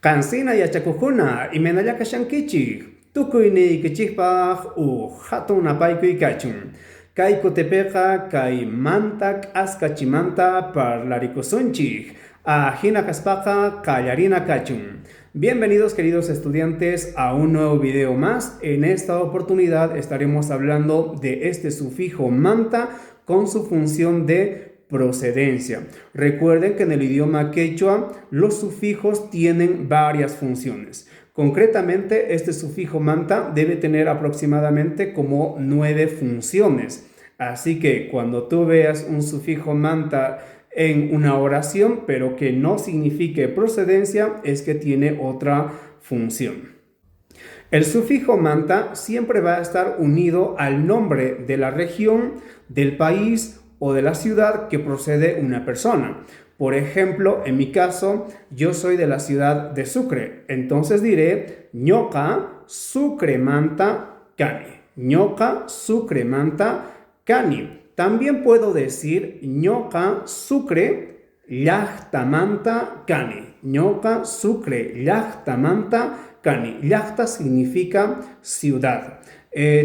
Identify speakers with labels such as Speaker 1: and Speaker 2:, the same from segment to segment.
Speaker 1: Qansina yachakukuna imanalla kashankichik tukuyniykichikpaq hatun apaykuy kachun. Kay kutepiqa kay manta askachimanta parlaricusunchik. Hina kaspaqa kallarina kachun. Bienvenidos queridos estudiantes a un nuevo video más. En esta oportunidad estaremos hablando de este sufijo manta con su función de procedencia. Recuerden que en el idioma quechua los sufijos tienen varias funciones. Concretamente, este sufijo manta debe tener aproximadamente como 9 funciones. Así que cuando tú veas un sufijo manta en una oración, pero que no signifique procedencia, es que tiene otra función. El sufijo manta siempre va a estar unido al nombre de la región, del país o de la ciudad que procede una persona. Por ejemplo, en mi caso, yo soy de la ciudad de Sucre. Entonces diré ñoqa Sucre manta cani. ñoqa Sucre manta cani. También puedo decir ñoqa Sucre llaqtamanta cani. ñoqa Sucre llaqtamanta cani. Llaqta significa ciudad.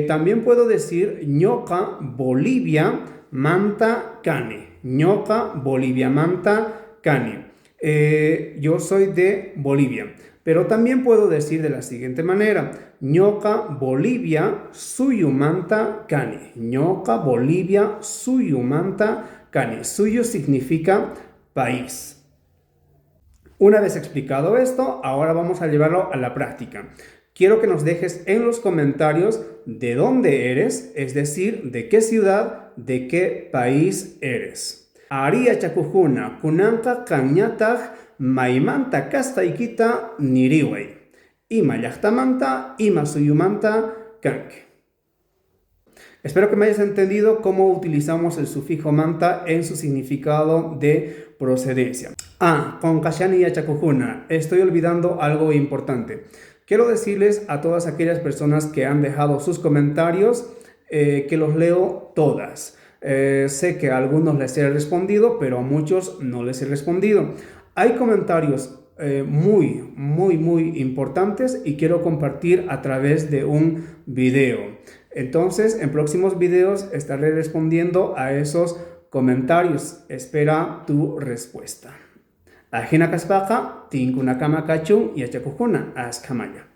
Speaker 1: También puedo decir ñoqa Bolivia manta cani. ñoqa Bolivia manta cani. Yo soy de Bolivia. Pero también puedo decir de la siguiente manera. ñoqa Bolivia suyu manta cani. ñoqa Bolivia suyu manta cani. Suyo significa país. Una vez explicado esto, ahora vamos a llevarlo a la práctica. Quiero que nos dejes en los comentarios de dónde eres, es decir, de qué ciudad, de qué país eres. Aria chakujuna kunanqa kanñataq maymanta kastaykita niriway. Ima llaqtamanta, ima suyumanta kanki. Espero que me hayas entendido cómo utilizamos el sufijo manta en su significado de procedencia. Con kashani yachakujuna, estoy olvidando algo importante. Quiero decirles a todas aquellas personas que han dejado sus comentarios que los leo todas. Sé que a algunos les he respondido, pero a muchos no les he respondido. Hay comentarios muy importantes y quiero compartir a través de un video. Entonces, en próximos videos estaré respondiendo a esos comentarios. Espera tu respuesta. Ajina kaspaqa, tinkunakama kachun y achakujuna askamaya.